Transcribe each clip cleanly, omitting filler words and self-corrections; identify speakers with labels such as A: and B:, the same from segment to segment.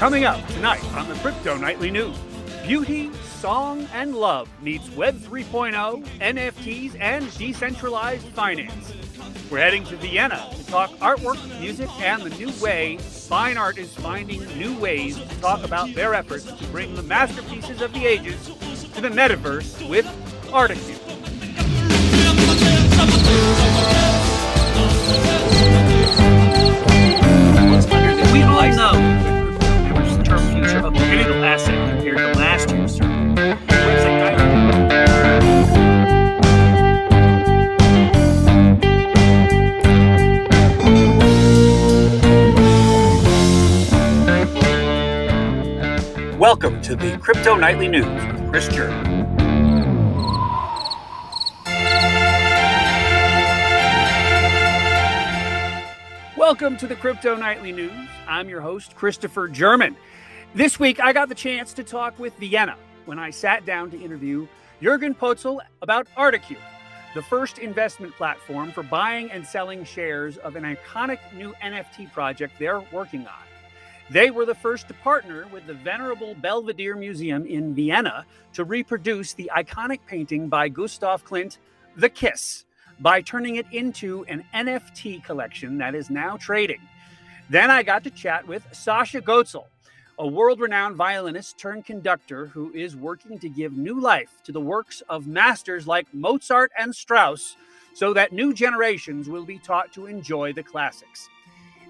A: Coming up tonight on the Crypto Nightly News, beauty, song, and love meets Web 3.0, NFTs, and decentralized finance. We're heading to Vienna to talk artwork, music, and the new way fine art is finding new ways to talk about their efforts to bring the masterpieces of the ages to the metaverse with ArteQ. We all know the term future of the digital asset compared to last year's survey. Welcome to the Crypto Nightly News with Chris Jerman. Welcome to the Crypto Nightly News. I'm your host, Christopher Jerman. This week, I got the chance to talk with Vienna when I sat down to interview Jürgen Potzel about ArteQ, the first investment platform for buying and selling shares of an iconic new NFT project they're working on. They were the first to partner with the venerable Belvedere Museum in Vienna to reproduce the iconic painting by Gustav Klimt, The Kiss, by turning it into an NFT collection that is now trading. Then I got to chat with Sascha Götzl, a world-renowned violinist turned conductor who is working to give new life to the works of masters like Mozart and Strauss so that new generations will be taught to enjoy the classics.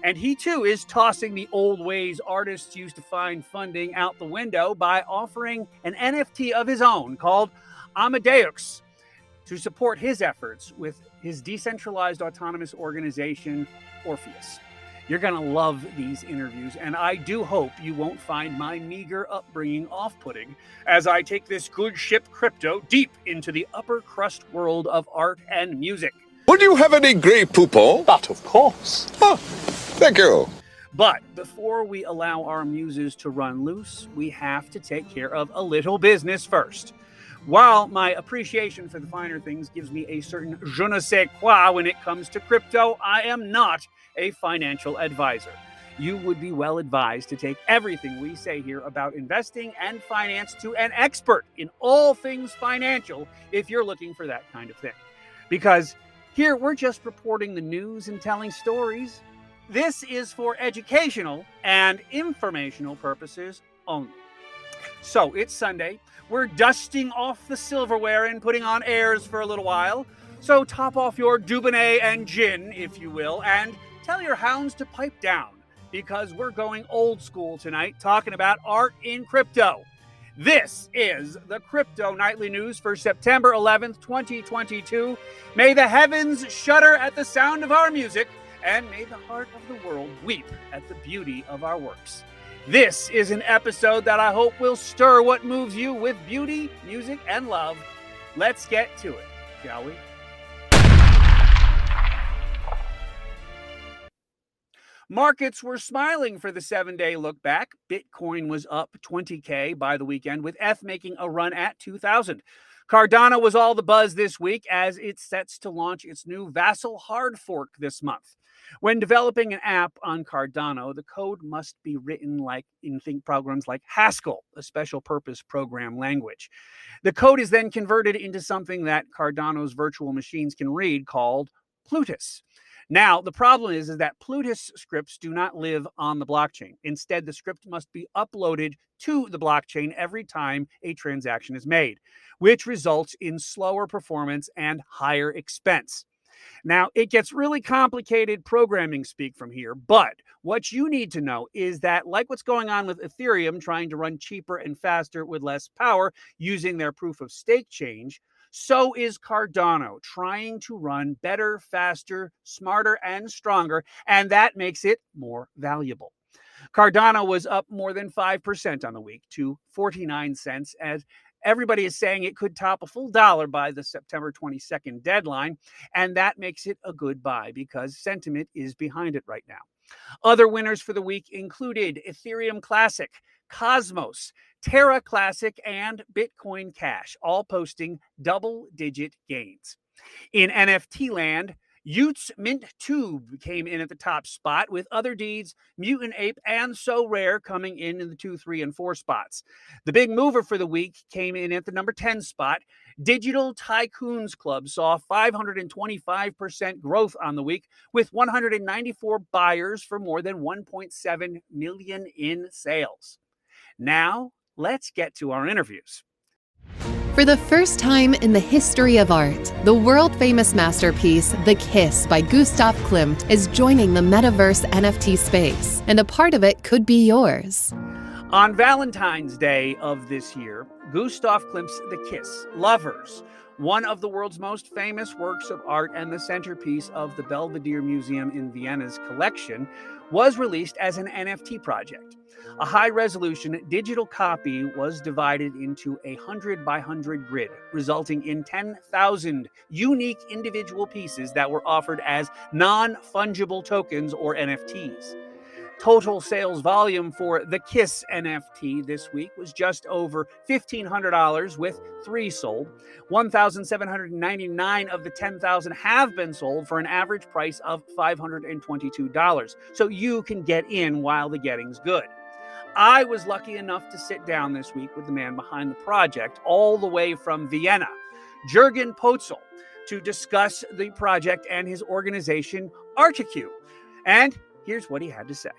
A: And he too is tossing the old ways artists used to find funding out the window by offering an NFT of his own called Amadeus to support his efforts with his decentralized autonomous organization, Orpheus. You're going to love these interviews, and I do hope you won't find my meager upbringing off-putting as I take this good ship crypto deep into the upper crust world of art and music.
B: Would you have any Grey Poupon?
C: But of course.
B: Oh, thank you.
A: But before we allow our muses to run loose, we have to take care of a little business first. While my appreciation for the finer things gives me a certain je ne sais quoi when it comes to crypto, I am not a financial advisor. You would be well advised to take everything we say here about investing and finance to an expert in all things financial if you're looking for that kind of thing. Because here we're just reporting the news and telling stories. This is for educational and informational purposes only. So it's Sunday. We're dusting off the silverware and putting on airs for a little while. So top off your Dubonnet and gin, if you will, and tell your hounds to pipe down, because we're going old school tonight, talking about art in crypto. This is the Crypto Nightly News for September 11th, 2022. May the heavens shudder at the sound of our music, and may the heart of the world weep at the beauty of our works. This is an episode that I hope will stir what moves you with beauty, music, and love. Let's get to it, shall we? Markets were smiling for the 7-day look back. Bitcoin was up 20K by the weekend, with ETH making a run at 2,000. Cardano was all the buzz this week as it sets to launch its new Vassal hard fork this month. When developing an app on Cardano, the code must be written like in think programs like Haskell, a special purpose program language. The code is then converted into something that Cardano's virtual machines can read called Plutus. Now, the problem is that Plutus scripts do not live on the blockchain. Instead, the script must be uploaded to the blockchain every time a transaction is made, which results in slower performance and higher expense. Now, it gets really complicated programming speak from here, but what you need to know is that, like what's going on with Ethereum trying to run cheaper and faster with less power using their proof of stake change, so is Cardano trying to run better, faster, smarter, and stronger, and that makes it more valuable. Cardano was up more than 5% on the week to 49 cents, as everybody is saying it could top a full $1 by the September 22nd deadline, and that makes it a good buy because sentiment is behind it right now. Other winners for the week included Ethereum Classic, Cosmos, Terra Classic, and Bitcoin Cash, all posting double-digit gains. In NFT land, Utes Mint Tube came in at the top spot, with Other Deeds, Mutant Ape, and So Rare coming in the 2, 3, and 4 spots. The big mover for the week came in at the number 10 spot. Digital Tycoons Club saw 525% growth on the week, with 194 buyers for more than 1.7 million in sales. Now, let's get to our interviews.
C: For the first time in the history of art, the world-famous masterpiece, The Kiss by Gustav Klimt, is joining the metaverse NFT space, and a part of it could be yours.
A: On Valentine's Day of this year, Gustav Klimt's The Kiss, Lovers, one of the world's most famous works of art and the centerpiece of the Belvedere Museum in Vienna's collection, was released as an NFT project. A high-resolution digital copy was divided into a 100 by 100 grid, resulting in 10,000 unique individual pieces that were offered as non-fungible tokens, or NFTs. Total sales volume for the Kiss NFT this week was just over $1,500, with 3 sold. 1,799 of the 10,000 have been sold for an average price of $522, so you can get in while the getting's good. I was lucky enough to sit down this week with the man behind the project, all the way from Vienna, Jürgen Potzel, to discuss the project and his organization, ArteQ. And here's what he had to say.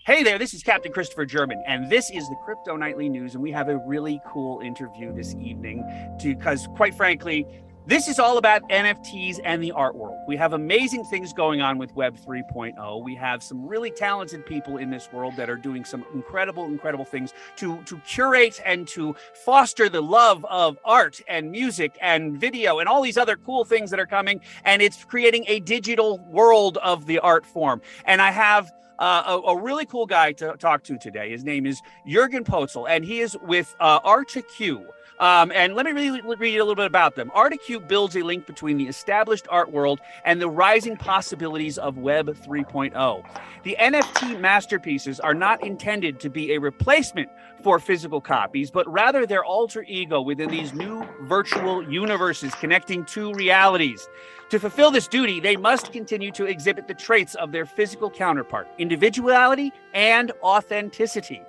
A: Hey there, this is Captain Christopher German, and this is the Crypto Nightly News, and we have a really cool interview this evening because, quite frankly, this is all about NFTs and the art world. We have amazing things going on with Web 3.0. We have some really talented people in this world that are doing some incredible things to curate and to foster the love of art and music and video and all these other cool things that are coming. And it's creating a digital world of the art form. And I have a really cool guy to talk to today. His name is Jürgen Potzel, and he is with ArteQ. And let me read a little bit about them. ArteQ builds a link between the established art world and the rising possibilities of Web 3.0. The NFT masterpieces are not intended to be a replacement for physical copies, but rather their alter ego within these new virtual universes connecting two realities. To fulfill this duty, they must continue to exhibit the traits of their physical counterpart, individuality and authenticity.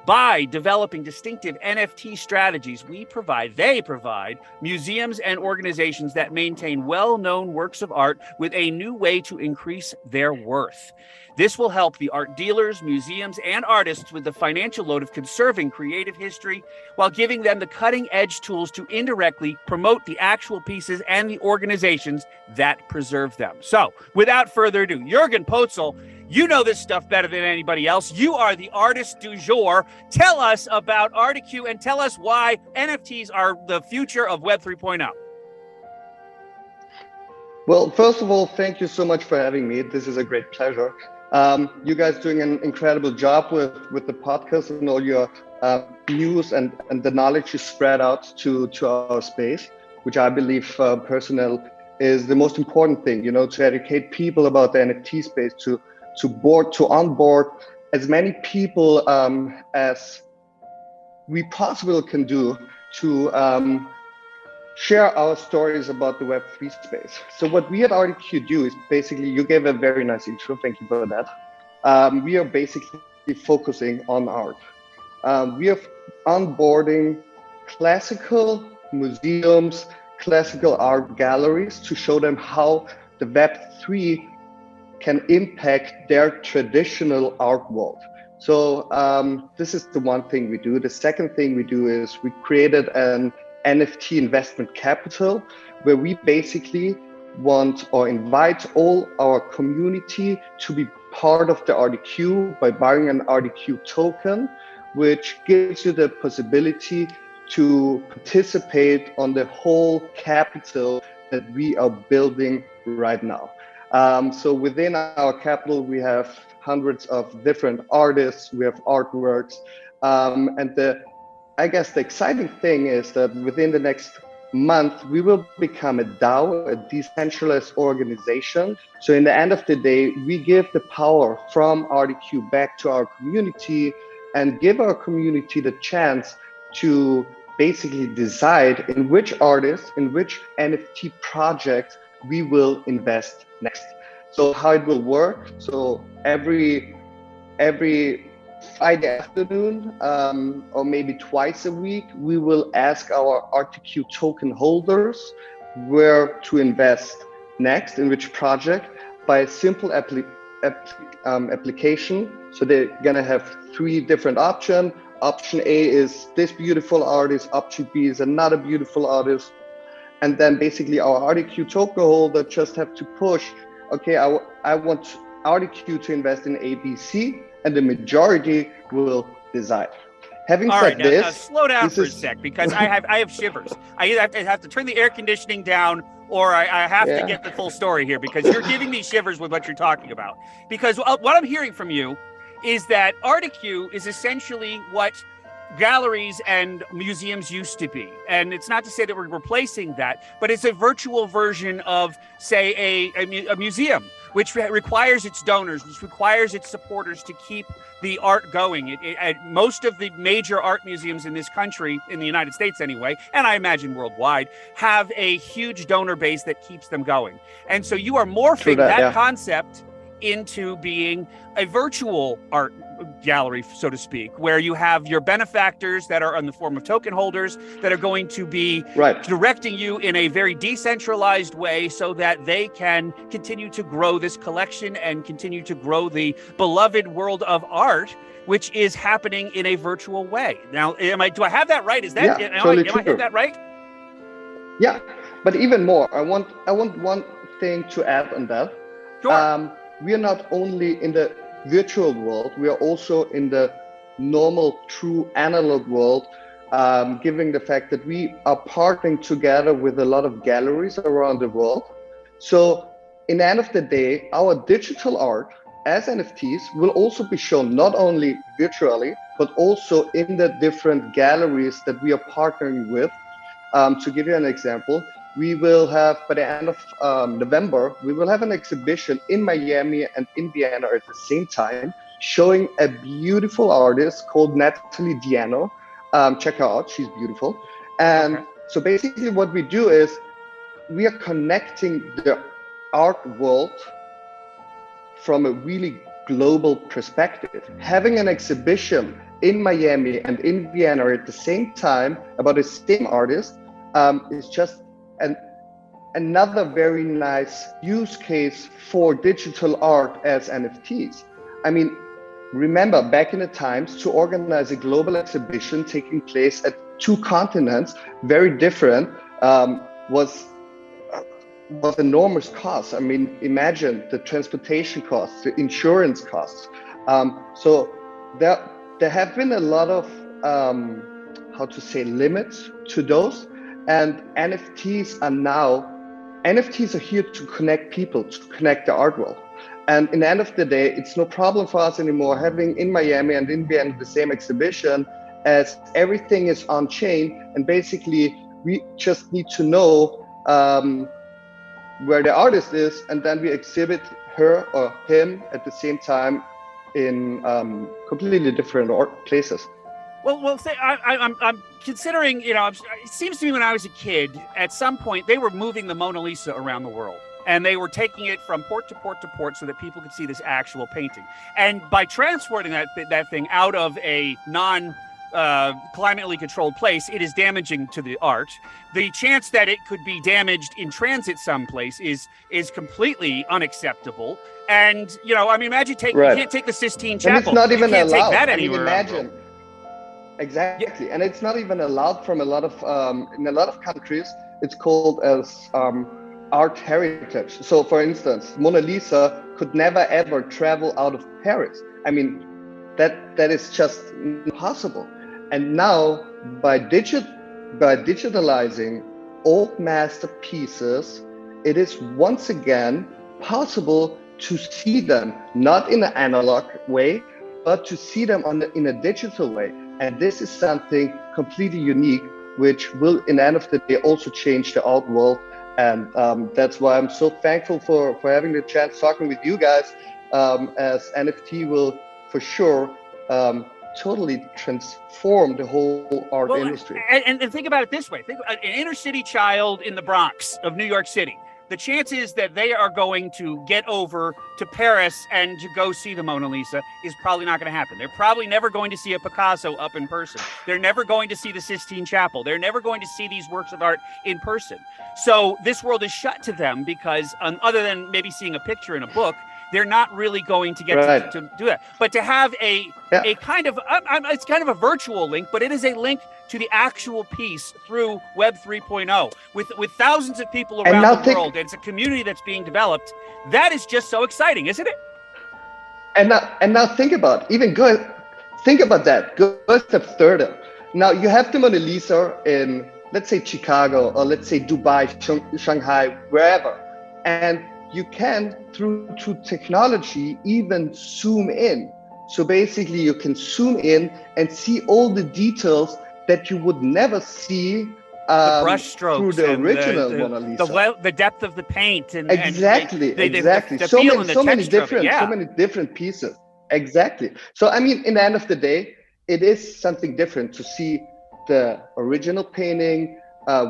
A: By developing distinctive NFT strategies, they provide museums and organizations that maintain well-known works of art with a new way to increase their worth. This will help the art dealers, museums, and artists with the financial load of conserving creative history while giving them the cutting-edge tools to indirectly promote the actual pieces and the organizations that preserve them. So, without further ado, Jürgen Potzel, you know this stuff better than anybody else. You are the artist du jour. Tell us about ArteQ and tell us why NFTs are the future of Web 3.0.
D: Well, first of all, thank you so much for having me. This is a great pleasure. You guys doing an incredible job with the podcast and all your news and the knowledge you spread out to our space, which I believe personally is the most important thing, to educate people about the NFT space, to onboard as many people as we possibly can do to share our stories about the Web3 space. So what we at ArteQ do is basically, you gave a very nice intro, thank you for that. We are basically focusing on art. We are onboarding classical museums, classical art galleries to show them how the Web3 can impact their traditional art world. So this is the one thing we do. The second thing we do is we created an NFT investment capital, where we basically want or invite all our community to be part of the ArteQ by buying an ArteQ token, which gives you the possibility to participate on the whole capital that we are building right now. So within our capital, we have hundreds of different artists, we have artworks, and I guess the exciting thing is that within the next month, we will become a DAO, a decentralized organization. So in the end of the day, we give the power from ArteQ back to our community and give our community the chance to basically decide in which artists, in which NFT projects we will invest next. So how it will work? So every Friday afternoon, or maybe twice a week, we will ask our ArteQ token holders where to invest next, in which project, by a simple application. So they're gonna have 3 different options. Option A is this beautiful artist, option B is another beautiful artist. And then basically our ArteQ token holder just have to push, okay, I want ArteQ to invest in ABC, and the majority will decide. Having
A: All
D: said
A: right,
D: this,
A: now slow down for a sec, because I have shivers. I either have to turn the air conditioning down, or I have to get the full story here, because you're giving me shivers with what you're talking about. Because what I'm hearing from you is that ArteQ is essentially what galleries and museums used to be. And it's not to say that we're replacing that, but it's a virtual version of, say, a museum, which requires its donors, which requires its supporters to keep the art going. Most of the major art museums in this country, in the United States anyway, and I imagine worldwide, have a huge donor base that keeps them going. And so you are morphing that concept into being a virtual art gallery, so to speak, where you have your benefactors that are in the form of token holders that are going to be directing you in a very decentralized way so that they can continue to grow this collection and continue to grow the beloved world of art, which is happening in a virtual way. Now, do I have that right? Is that am I hitting that right?
D: Yeah, but even more, I want one thing to add on that.
A: Sure.
D: We are not only in the virtual world, we are also in the normal, true analog world, given the fact that we are partnering together with a lot of galleries around the world. So in the end of the day, our digital art as NFTs will also be shown not only virtually, but also in the different galleries that we are partnering with. To give you an example, we will have, by the end of November, we will have an exhibition in Miami and in Vienna at the same time, showing a beautiful artist called Natalie Diano. Check her out, she's beautiful. And so basically what we do is we are connecting the art world from a really global perspective. Having an exhibition in Miami and in Vienna at the same time about the same artist is just another very nice use case for digital art as NFTs. I mean, remember back in the times, to organize a global exhibition taking place at 2 continents, very different, was enormous costs. I mean, imagine the transportation costs, the insurance costs. So there have been a lot of, limits to those. And NFTs are here to connect people, to connect the art world. And in the end of the day, it's no problem for us anymore having in Miami and in Vienna the same exhibition, as everything is on chain. And basically, we just need to know where the artist is, and then we exhibit her or him at the same time in completely different places.
A: Well, I'm considering, it seems to me when I was a kid, at some point, they were moving the Mona Lisa around the world. And they were taking it from port to port to port so that people could see this actual painting. And by transporting that thing out of a climately controlled place, it is damaging to the art. The chance that it could be damaged in transit someplace is completely unacceptable. And, imagine you can't take the Sistine Chapel.
D: And it's not even allowed.
A: Take that anywhere.
D: Imagine. Exactly, and it's not even allowed from a lot of in a lot of countries. It's called as art heritage. So, for instance, Mona Lisa could never ever travel out of Paris. I mean, that is just impossible. And now, by digitalizing old masterpieces, it is once again possible to see them not in an analog way, but to see them in a digital way. And this is something completely unique, which will, in the end of the day, also change the art world. And that's why I'm so thankful for having the chance talking with you guys, as NFT will, for sure, totally transform the whole art industry.
A: And think about it this way. Think about an inner city child in the Bronx of New York City the chances that they are going to get over to Paris and to go see the Mona Lisa is probably not going to happen. They're probably never going to see a Picasso up in person. They're never going to see the Sistine Chapel. They're never going to see these works of art in person. So this world is shut to them because other than maybe seeing a picture in a book, they're not really going to get to do that. But to have a kind of, it's kind of a virtual link, but it is a link to the actual piece through Web 3.0 with thousands of people around the world. It's a community that's being developed. That is just so exciting, isn't it?
D: And now think about think about that. Go a step further. Now you have the Mona Lisa in, let's say, Chicago, or let's say Dubai, Shanghai, wherever, and you can through technology even zoom in. So basically, you can zoom in and see all the details that you would never see
A: the brush strokes
D: through the original Mona Lisa.
A: The depth of the paint and
D: exactly.
A: The
D: so
A: feel and the
D: many
A: texture
D: different, so many different pieces. Exactly. So I mean, in the end of the day, it is something different to see the original painting,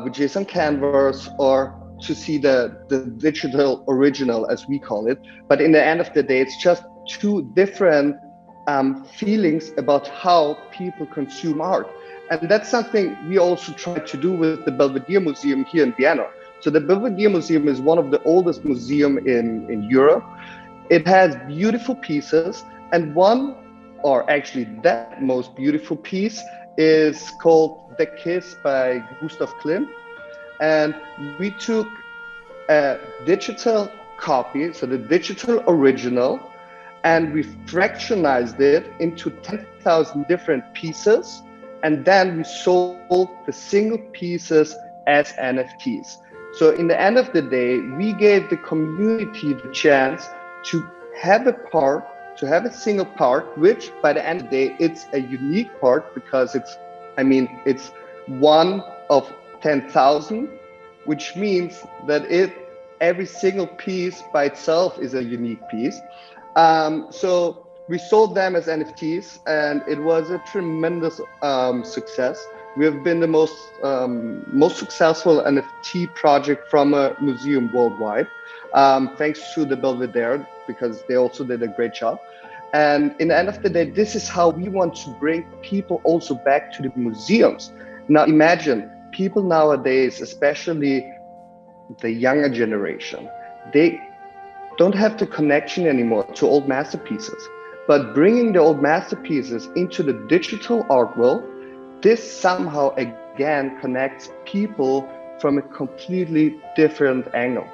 D: which is on canvas, or to see the digital original, as we call it. But in the end of the day, it's just two different feelings about how people consume art. And that's something we also try to do with the Belvedere Museum here in Vienna. So the Belvedere Museum is one of the oldest museums in Europe. It has beautiful pieces, and one, or actually that most beautiful piece, is called The Kiss by Gustav Klimt. And we took a digital copy, so the digital original, and we fractionized it into 10,000 different pieces. And then we sold the single pieces as NFTs. So in the end of the day, we gave the community the chance to have a single part, which by the end of the day, it's a unique part because it's one of 10,000, which means that every single piece by itself is a unique piece. So we sold them as NFTs, and it was a tremendous success. We have been the most successful NFT project from a museum worldwide, thanks to the Belvedere, because they also did a great job. And in the end of the day, this is how we want to bring people also back to the museums. Now imagine people nowadays, especially the younger generation, they don't have the connection anymore to old masterpieces. But bringing the old masterpieces into the digital art world, this somehow again connects people from a completely different angle.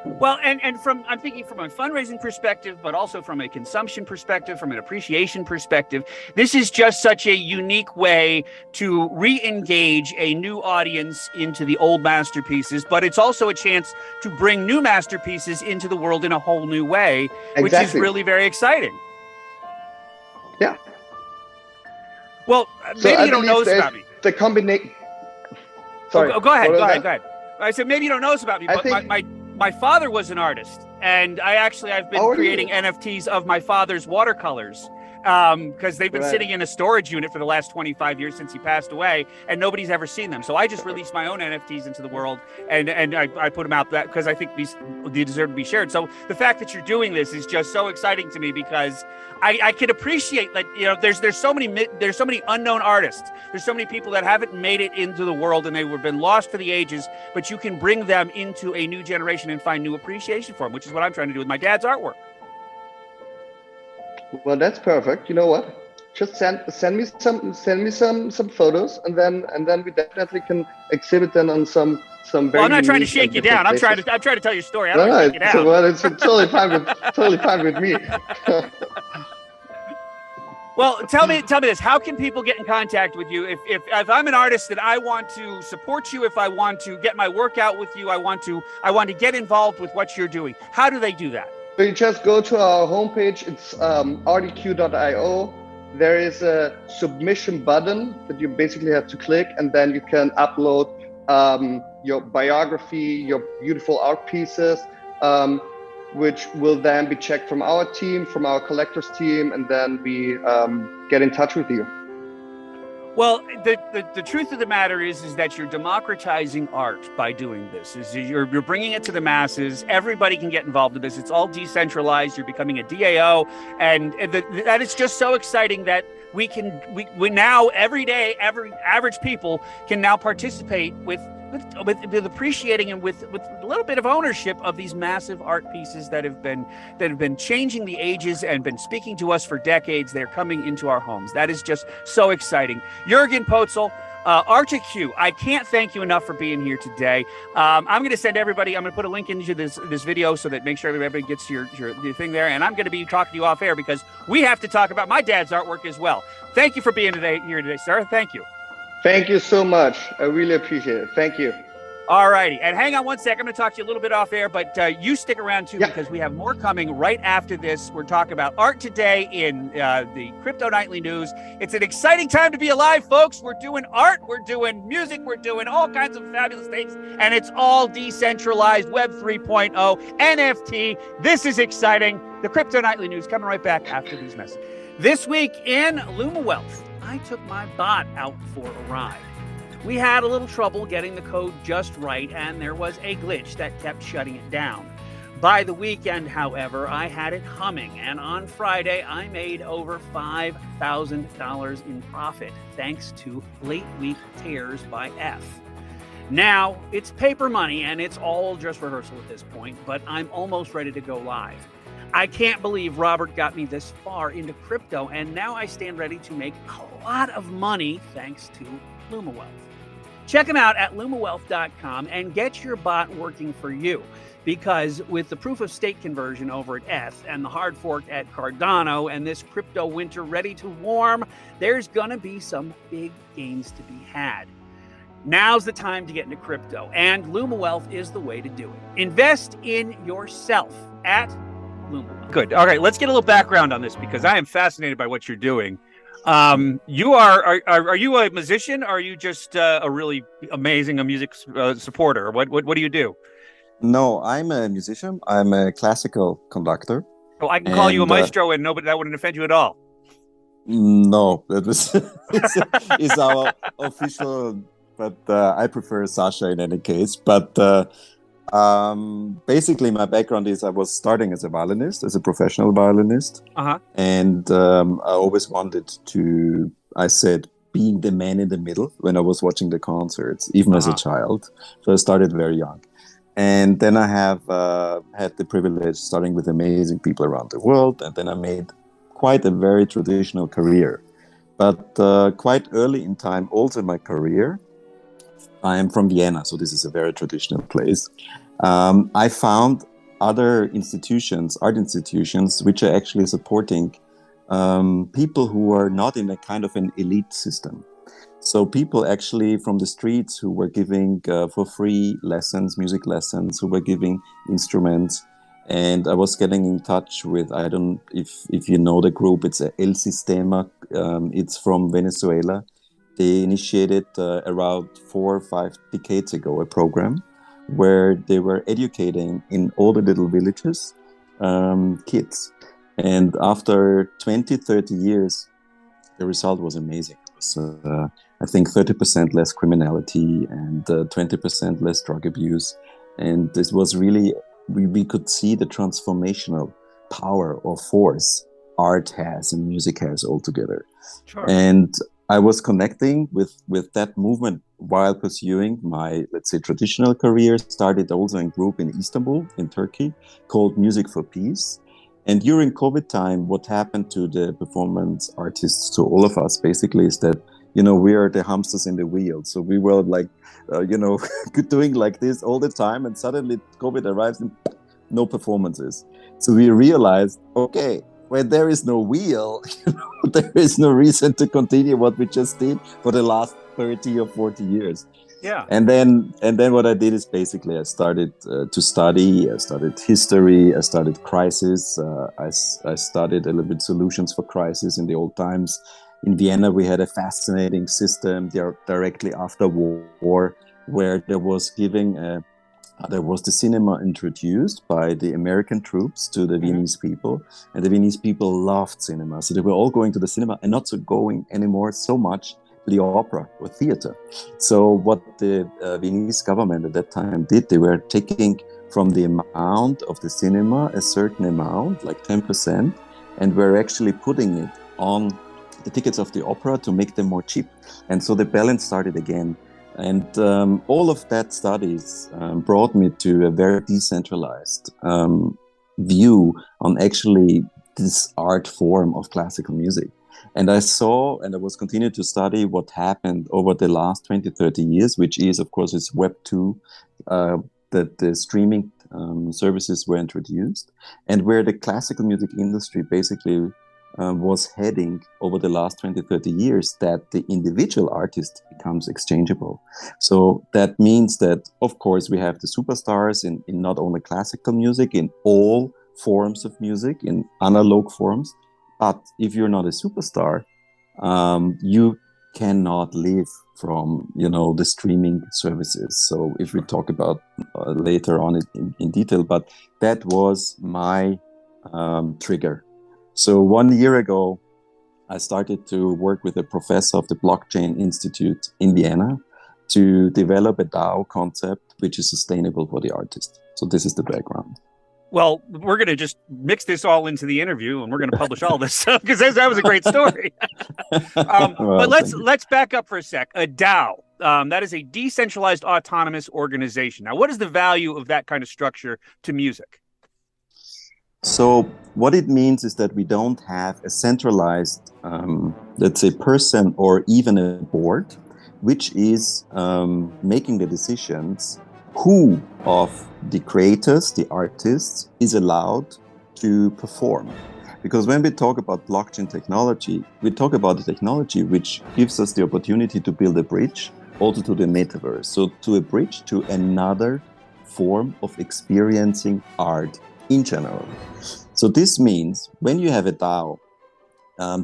A: Well, and I'm thinking from a fundraising perspective, but also from a consumption perspective, from an appreciation perspective, this is just such a unique way to re-engage a new audience into the old masterpieces, but it's also a chance to bring new masterpieces into the world in a whole new way, which is really very exciting.
D: Yeah.
A: Well, maybe you don't know this about me.
D: The combination.
A: Sorry. Go ahead. I said, maybe you don't know this about me, but my father was an artist, and I've been creating NFTs of my father's watercolors because they've been sitting in a storage unit for the last 25 years since he passed away, and nobody's ever seen them. So I just released my own NFTs into the world, and I put them out because I think they deserve to be shared. So the fact that you're doing this is just so exciting to me because I can appreciate that, there's so many unknown artists. There's so many people that haven't made it into the world and they've been lost for the ages, but you can bring them into a new generation and find new appreciation for them, which is what I'm trying to do with my dad's artwork.
D: Well, that's perfect. You know what? Just send me some photos, and then we definitely can exhibit them on some very.
A: Well, I'm not trying to shake you down. I'm trying to tell your story. I don't
D: want to
A: shake you down.
D: Well, it's totally fine with me.
A: Well, tell me this. How can people get in contact with you? If I'm an artist and I want to support you, if I want to get my work out with you, I want to get involved with what you're doing. How do they do that?
D: So you just go to our homepage. It's ArteQ.io. There is a submission button that you basically have to click, and then you can upload your biography, your beautiful art pieces, which will then be checked from our team, from our collectors team, and then we get in touch with you.
A: Well, the truth of the matter is that you're democratizing art by doing this. Is you're bringing it to the masses. Everybody can get involved in this. It's all decentralized. You're becoming a DAO, and that is just so exciting that we now every day, every average people can now participate with appreciating and with a little bit of ownership of these massive art pieces that have been changing the ages and been speaking to us for decades. They're coming into our homes. That is just so exciting. Jürgen Potzel, ArteQ, I can't thank you enough for being here today. I'm going to send everybody, I'm going to put a link into this video so that make sure everybody gets your thing there. And I'm going to be talking to you off air because we have to talk about my dad's artwork as well. Thank you for being here today, sir. Thank you.
D: Thank you so much. I really appreciate it. Thank you.
A: All righty. And hang on one sec. I'm going to talk to you a little bit off air, but you stick around too, because we have more coming right after this. We're talking about art today in the Crypto Nightly News. It's an exciting time to be alive, folks. We're doing art, we're doing music, we're doing all kinds of fabulous things, and it's all decentralized, Web 3.0, NFT. This is exciting. The Crypto Nightly News coming right back after these messages. This week in lumiwealth, I took my bot out for a ride. We had a little trouble getting the code just right, and there was a glitch that kept shutting it down. By the weekend, however, I had it humming, and on Friday, I made over $5,000 in profit, thanks to late week tears by F. Now, it's paper money, and it's all just rehearsal at this point, but I'm almost ready to go live. I can't believe Robert got me this far into crypto, and now I stand ready to make a lot of money thanks to lumiwealth. Check them out at lumiwealth.com and get your bot working for you, because with the proof of stake conversion over at ETH and the hard fork at Cardano and this crypto winter ready to warm, there's going to be some big gains to be had. Now's the time to get into crypto, and lumiwealth is the way to do it. Invest in yourself at lumiwealth. Good. All right, let's get a little background on this because I am fascinated by what you're doing. You are you a musician? Or are you just a really amazing music supporter? What do you do?
E: No, I'm a musician. I'm a classical conductor.
A: Oh, I can call you a maestro, and nobody, that wouldn't offend you at all.
E: No, that was is our official. But I prefer Sasha in any case. But basically, my background is I was starting as a violinist, as a professional violinist, and I always wanted to. I said being the man in the middle when I was watching the concerts, even as a child. So I started very young, and then I have had the privilege starting with amazing people around the world, and then I made quite a very traditional career. But quite early in time, also in my career, I am from Vienna, so this is a very traditional place. I found other institutions, art institutions, which are actually supporting people who are not in a kind of an elite system. So people actually from the streets who were giving for free lessons, music lessons, who were giving instruments. And I was getting in touch with, I don't if you know the group, it's El Sistema. It's from Venezuela. They initiated around 4 or 5 decades ago a program where they were educating in all the little villages kids. And after 20, 30 years, the result was amazing. It was, I think, 30% less criminality and 20% less drug abuse. And this was really, we could see the transformational power or force art has and music has altogether. Sure. And I was connecting with that movement while pursuing my, let's say, traditional career. Started also a group in Istanbul, in Turkey, called Music for Peace. And during COVID time, what happened to the performance artists, to all of us, basically, is that, you know, we are the hamsters in the wheel. So we were like, doing like this all the time. And suddenly COVID arrives and no performances. So we realized, okay, when there is no wheel, there is no reason to continue what we just did for the last 30 or 40 years. Yeah. And then what I did is basically I started to study. I started history. I started crisis. I studied a little bit solutions for crisis in the old times. In Vienna, we had a fascinating system there directly after war, where there was the cinema introduced by the American troops to the Viennese people, and the Viennese people loved cinema. So they were all going to the cinema and not so going anymore so much the opera or theater. So what the Viennese government at that time did, they were taking from the amount of the cinema a certain amount, like 10%, and were actually putting it on the tickets of the opera to make them more cheap. And so the balance started again. And all of that studies brought me to a very decentralized view on actually this art form of classical music. And I saw, and I was continuing to study what happened over the last 20, 30 years, which is, of course, it's Web 2, that the streaming services were introduced, and where the classical music industry basically was heading over the last 20, 30 years, that the individual artist becomes exchangeable. So that means that, of course, we have the superstars in not only classical music, in all forms of music, in analog forms. But if you're not a superstar, you cannot live from, the streaming services. So if we talk about later on in detail, but that was my trigger. So 1 year ago, I started to work with a professor of the Blockchain Institute in Vienna to develop a DAO concept which is sustainable for the artist. So this is the background.
A: Well, we're going to just mix this all into the interview, and we're going to publish all this stuff because that was a great story. But let's back up for a sec. A DAO, that is a decentralized autonomous organization. Now, what is the value of that kind of structure to music?
E: So what it means is that we don't have a centralized, let's say, person or even a board, which is making the decisions who of the creators, the artists, is allowed to perform. Because when we talk about blockchain technology, we talk about the technology which gives us the opportunity to build a bridge also to the metaverse. So to a bridge to another form of experiencing art in general. So this means when you have a DAO,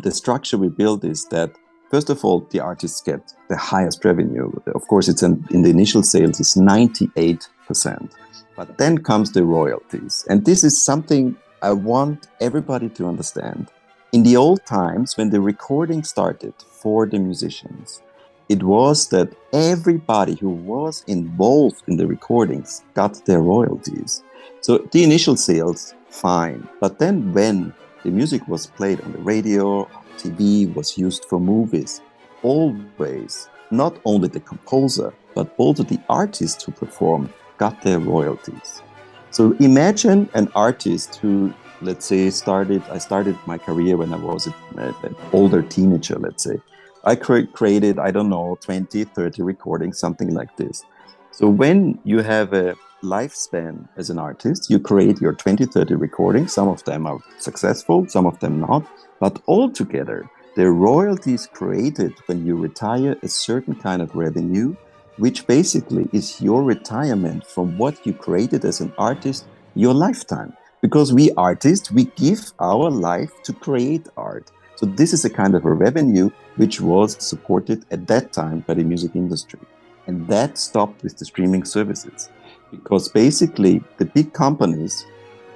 E: the structure we build is that, first of all, the artists get the highest revenue. Of course, it's in the initial sales is 98%. But then comes the royalties. And this is something I want everybody to understand. In the old times, when the recording started for the musicians, it was that everybody who was involved in the recordings got their royalties. So the initial sales, fine. But then when the music was played on the radio, TV, was used for movies, always, not only the composer, but also the artist who performed got their royalties. So imagine an artist who, let's say, I started my career when I was an older teenager, let's say. I created, 20, 30 recordings, something like this. So when you have a lifespan as an artist, you create your 20, 30 recordings. Some of them are successful, some of them not. But altogether, the royalties created when you retire a certain kind of revenue, which basically is your retirement from what you created as an artist your lifetime. Because we artists, we give our life to create art. So this is a kind of a revenue which was supported at that time by the music industry. And that stopped with the streaming services. Because basically the big companies,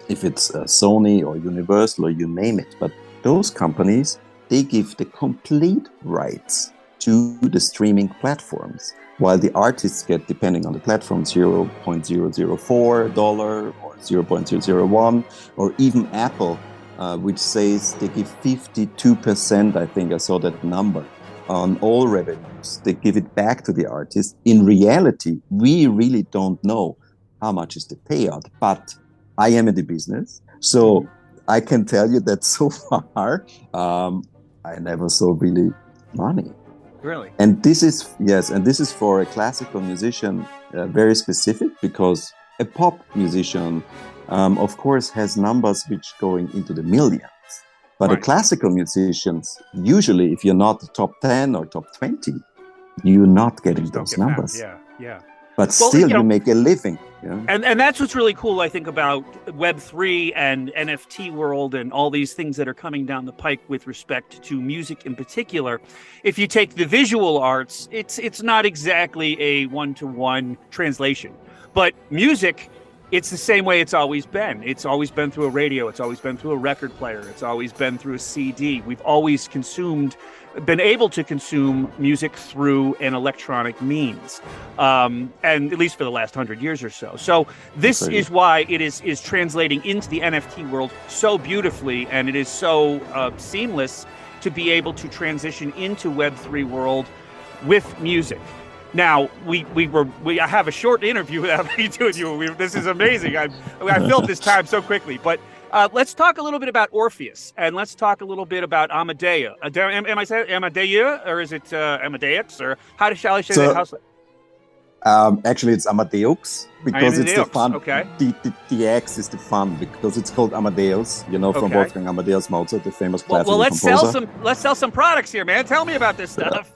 E: if it's Sony or Universal or you name it, but those companies, they give the complete rights to the streaming platforms, while the artists get, depending on the platform, $0.004 or 0.001, or even Apple, which says they give 52%, I think I saw that number, on all revenues. They give it back to the artist. In reality, we really don't know how much is the payout, but I am in the business, so I can tell you that so far, I never saw really money.
A: Really?
E: And this is for a classical musician very specific, because a pop musician, of course, has numbers which going into the millions. But a classical musician, usually, if you're not the top 10 or top 20, you're not getting those numbers.
A: Yeah.
E: But still, you make a living. Yeah.
A: And that's what's really cool, I think, about Web3 and NFT world and all these things that are coming down the pike with respect to music in particular. If you take the visual arts, it's not exactly a one-to-one translation. But music, It's the same way it's always been. It's always been through a radio. It's always been through a record player. It's always been through a CD. We've always been able to consume music through an electronic means, and at least for the last 100 years or so. So this is why it is translating into the NFT world so beautifully, and it is so seamless to be able to transition into Web3 world with music. Now, I have a short interview without me doing you. This is amazing. I filled this time so quickly. But let's talk a little bit about Orpheus, and let's talk a little bit about Amadeus. Am I saying Amadeus, or is it Amadeus, or shall I say that?
E: Actually, it's Amadeus because it's the fun.
A: Okay.
E: The X is the fun because it's called Amadeus. You know, from Wolfgang Amadeus Mozart, the famous classical composer.
A: Let's sell some products here, man. Tell me about this stuff.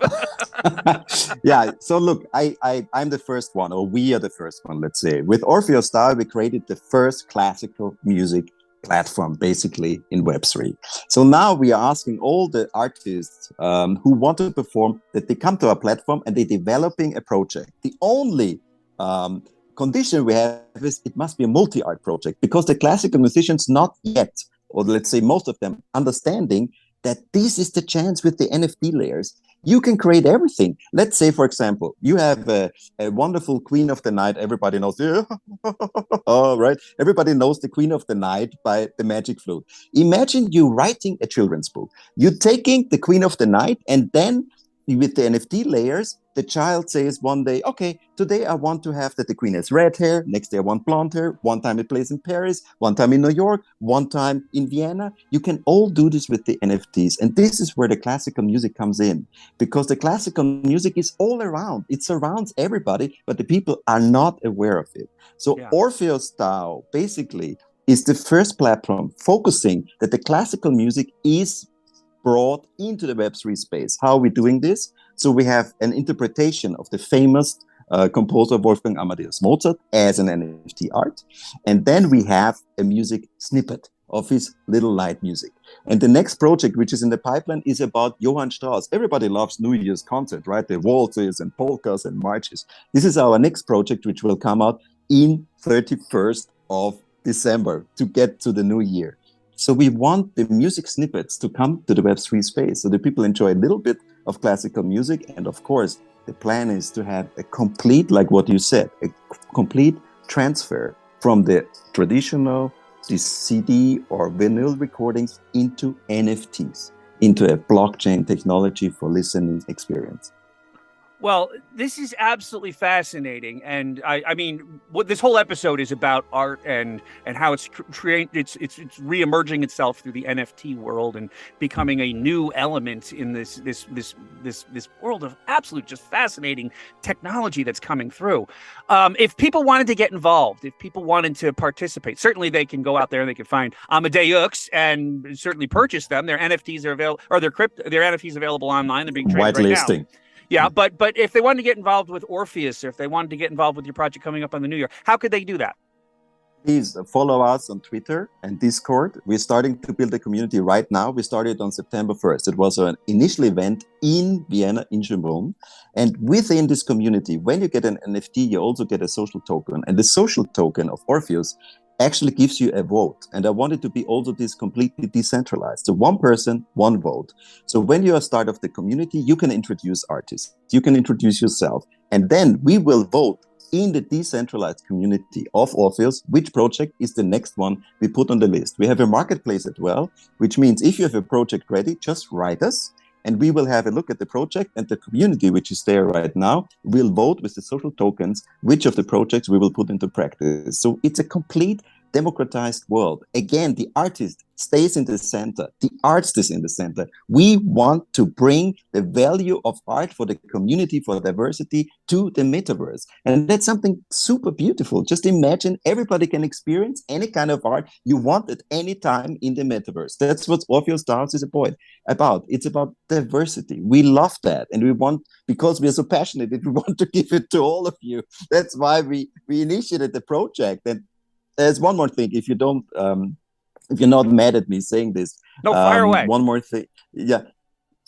E: Yeah. So look, I'm the first one, or we are the first one. Let's say with Orpheus DAO, we created the first classical music platform basically in Web3. So now we are asking all the artists who want to perform that they come to our platform and they're developing a project. The only condition we have is it must be a multi-art project, because the classical musicians not yet, or let's say most of them, understanding that this is the chance with the NFT layers. You can create everything. Let's say, for example, you have a wonderful Queen of the Night. Everybody knows, oh, right? Everybody knows the Queen of the Night by the Magic Flute. Imagine you writing a children's book. You're taking the Queen of the Night, and then with the NFT layers, the child says one day, okay, today I want to have that the queen has red hair, next day I want blonde hair, one time it plays in Paris, one time in New York, one time in Vienna. You can all do this with the NFTs. And this is where the classical music comes in, because the classical music is all around. It surrounds everybody, but the people are not aware of it. So Orpheus DAO basically is the first platform focusing that the classical music is brought into the Web3 space. How are we doing this? So we have an interpretation of the famous composer Wolfgang Amadeus Mozart as an NFT art. And then we have a music snippet of his little light music. And the next project, which is in the pipeline, is about Johann Strauss. Everybody loves New Year's concert, right? The waltzes and polkas and marches. This is our next project, which will come out in 31st of December to get to the new year. So we want the music snippets to come to the Web3 space so that people enjoy a little bit of classical music. And of course, the plan is to have a complete, like what you said, a complete transfer from the traditional, the CD or vinyl recordings into NFTs, into a blockchain technology for listening experience.
A: Well, this is absolutely fascinating, and I mean, what this whole episode is about art and how it's re-emerging itself through the NFT world and becoming a new element in this world of absolute just fascinating technology that's coming through. If people wanted to get involved, if people wanted to participate, certainly they can go out there and they can find Amadeus and certainly purchase them. Their NFTs are available, or their NFTs available online. They're being traded right now. Yeah, but if they wanted to get involved with Orpheus, or if they wanted to get involved with your project coming up on the new year, how could they do that?
E: Please follow us on Twitter and Discord. We're starting to build a community right now. We started on September 1st. It was an initial event in Vienna, in Germany. And within this community, when you get an NFT, you also get a social token. And the social token of Orpheus actually gives you a vote. And I want it to be also this completely decentralized. So one person, one vote. So when you are start of the community, you can introduce artists, you can introduce yourself, and then we will vote in the decentralized community of Orpheus, which project is the next one we put on the list. We have a marketplace as well, which means if you have a project ready, just write us, and we will have a look at the project, and the community, which is there right now, will vote with the social tokens, which of the projects we will put into practice. So it's a complete democratized world. Again, the artist stays in the center. The art stays in the center. We want to bring the value of art for the community, for diversity, to the metaverse. And that's something super beautiful. Just imagine everybody can experience any kind of art you want at any time in the metaverse. That's what Orpheus DAO is about. It's about diversity. We love that. And we want, because we are so passionate, we want to give it to all of you. That's why we initiated the project. And there's one more thing, if you don't, if you're not mad at me saying this.
A: No, fire away.
E: One more thing. Yeah.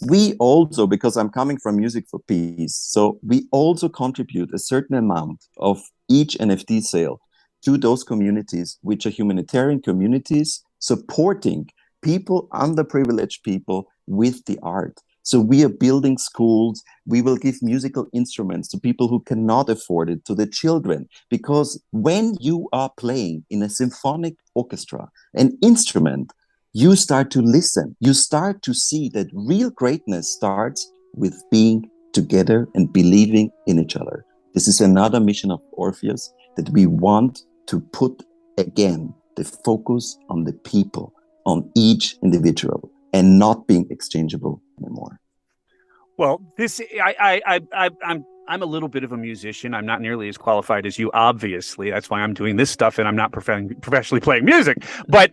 E: We also, because I'm coming from Music for Peace, so we also contribute a certain amount of each NFT sale to those communities, which are humanitarian communities supporting people, underprivileged people, with the art. So we are building schools. We will give musical instruments to people who cannot afford it, to the children. Because when you are playing in a symphonic orchestra, an instrument, you start to listen. You start to see that real greatness starts with being together and believing in each other. This is another mission of Orpheus, that we want to put again the focus on the people, on each individual, and not being exchangeable anymore.
A: Well, I'm a little bit of a musician. I'm not nearly as qualified as you, obviously. That's why I'm doing this stuff, and I'm not professionally playing music. But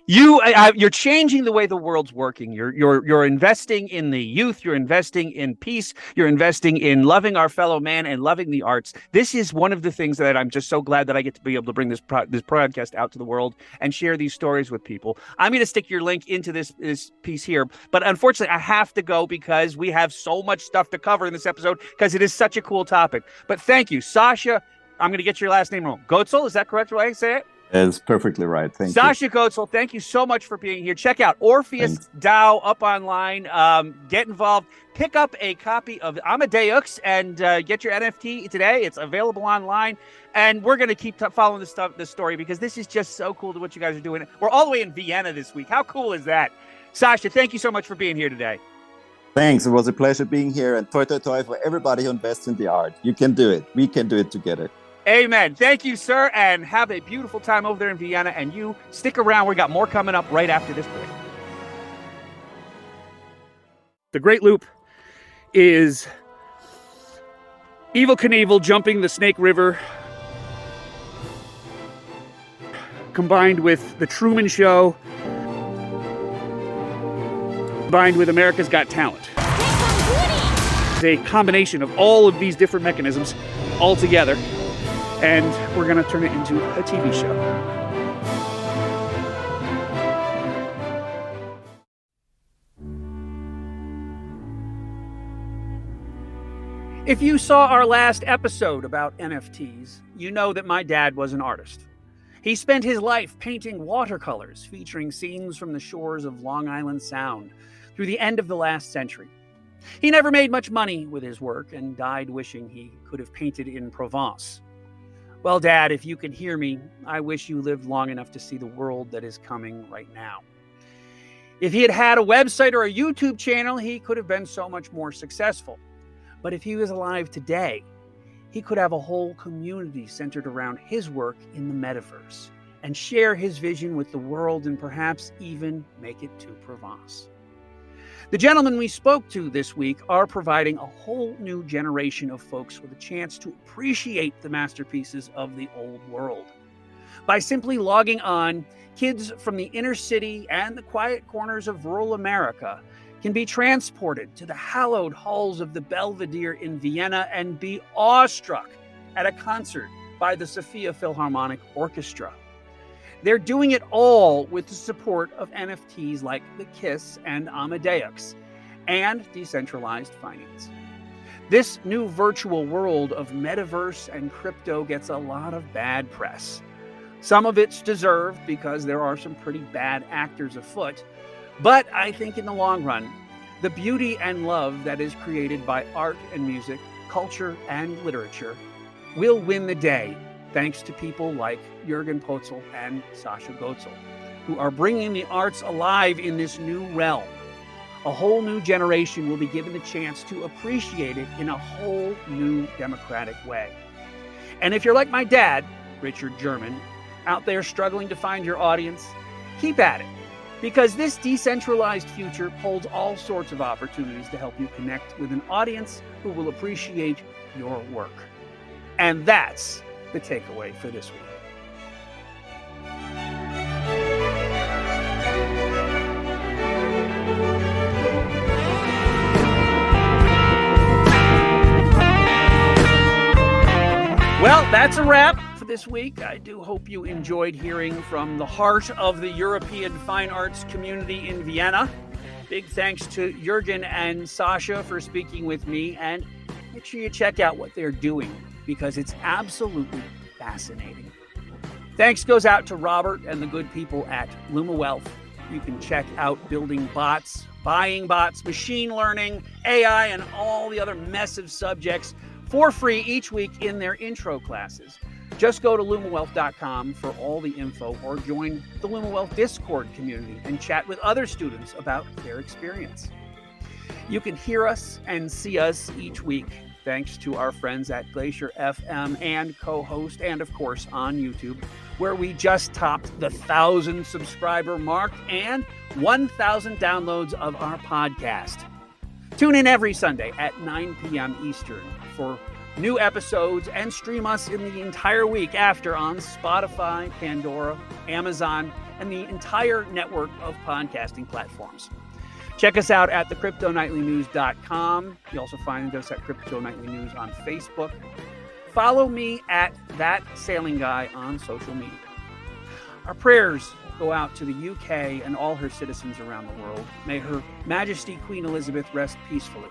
A: you're changing the way the world's working. You're investing in the youth. You're investing in peace. You're investing in loving our fellow man and loving the arts. This is one of the things that I'm just so glad that I get to be able to bring this podcast out to the world and share these stories with people. I'm going to stick your link into this piece here, but unfortunately, I have to go because we have so much stuff to cover in this episode because it is such a cool topic. But thank you, Sasha. I'm going to get your last name wrong. Gotzel, is that correct the way I say it?
E: That's perfectly right. Thank you.
A: Sasha Gotzel, thank you so much for being here. Check out Orpheus DAO up online. Get involved. Pick up a copy of Amadeus and get your NFT today. It's available online. And we're going to keep following this story because this is just so cool to what you guys are doing. We're all the way in Vienna this week. How cool is that? Sasha, thank you so much for being here today.
E: Thanks. It was a pleasure being here, and toi toi toi for everybody who invests in the art. You can do it. We can do it together.
A: Amen. Thank you, sir, and have a beautiful time over there in Vienna. And you stick around. We got more coming up right after this break. The Great Loop is Evel Knievel jumping the Snake River, combined with The Truman Show, combined with America's Got Talent. It's a combination of all of these different mechanisms all together, and we're going to turn it into a TV show. If you saw our last episode about NFTs, you know that my dad was an artist. He spent his life painting watercolors featuring scenes from the shores of Long Island Sound through the end of the last century. He never made much money with his work and died wishing he could have painted in Provence. Well, Dad, if you can hear me, I wish you lived long enough to see the world that is coming right now. If he had had a website or a YouTube channel, he could have been so much more successful. But if he was alive today, he could have a whole community centered around his work in the metaverse and share his vision with the world and perhaps even make it to Provence. The gentlemen we spoke to this week are providing a whole new generation of folks with a chance to appreciate the masterpieces of the old world. By simply logging on, kids from the inner city and the quiet corners of rural America can be transported to the hallowed halls of the Belvedere in Vienna and be awestruck at a concert by the Sofia Philharmonic Orchestra. They're doing it all with the support of NFTs like the KISS and Amadeus and decentralized finance. This new virtual world of metaverse and crypto gets a lot of bad press. Some of it's deserved because there are some pretty bad actors afoot, but I think in the long run, the beauty and love that is created by art and music, culture and literature will win the day, thanks to people like Jürgen Potzel and Sasha Gotzel, who are bringing the arts alive in this new realm. A whole new generation will be given the chance to appreciate it in a whole new democratic way. And if you're like my dad, Richard German, out there struggling to find your audience, keep at it, because this decentralized future holds all sorts of opportunities to help you connect with an audience who will appreciate your work. And that's the takeaway for this week. Well, that's a wrap for this week. I do hope you enjoyed hearing from the heart of the European fine arts community in Vienna. Big thanks to Jürgen and Sasha for speaking with me, and make sure you check out what they're doing because it's absolutely fascinating. Thanks goes out to Robert and the good people at lumiwealth. You can check out building bots, buying bots, machine learning, AI, and all the other mess of subjects for free each week in their intro classes. Just go to lumiwealth.com for all the info, or join the lumiwealth Discord community and chat with other students about their experience. You can hear us and see us each week thanks to our friends at Glacier FM and Co-host, and of course on YouTube, where we just topped the 1,000 subscriber mark and 1,000 downloads of our podcast. Tune in every Sunday at 9 p.m. Eastern for new episodes, and stream us in the entire week after on Spotify, Pandora, Amazon, and the entire network of podcasting platforms. Check us out at thecryptonightlynews.com. You also find us at Crypto Nightly News on Facebook. Follow me at thatsailingguy on social media. Our prayers go out to the UK and all her citizens around the world. May Her Majesty Queen Elizabeth rest peacefully,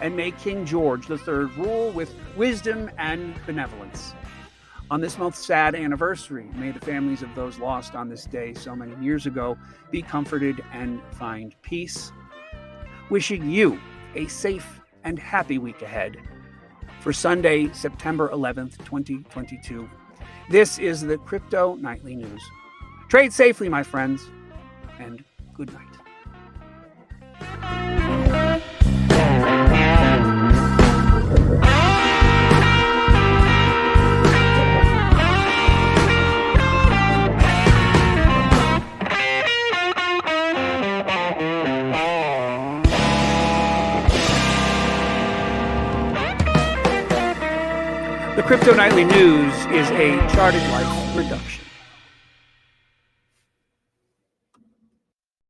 A: and may King George III rule with wisdom and benevolence. On this month's sad anniversary, may the families of those lost on this day so many years ago be comforted and find peace. Wishing you a safe and happy week ahead. For Sunday, September 11th, 2022, this is the Crypto Nightly News. Trade safely, my friends, and good night. The Crypto Nightly News is a Charted Life production.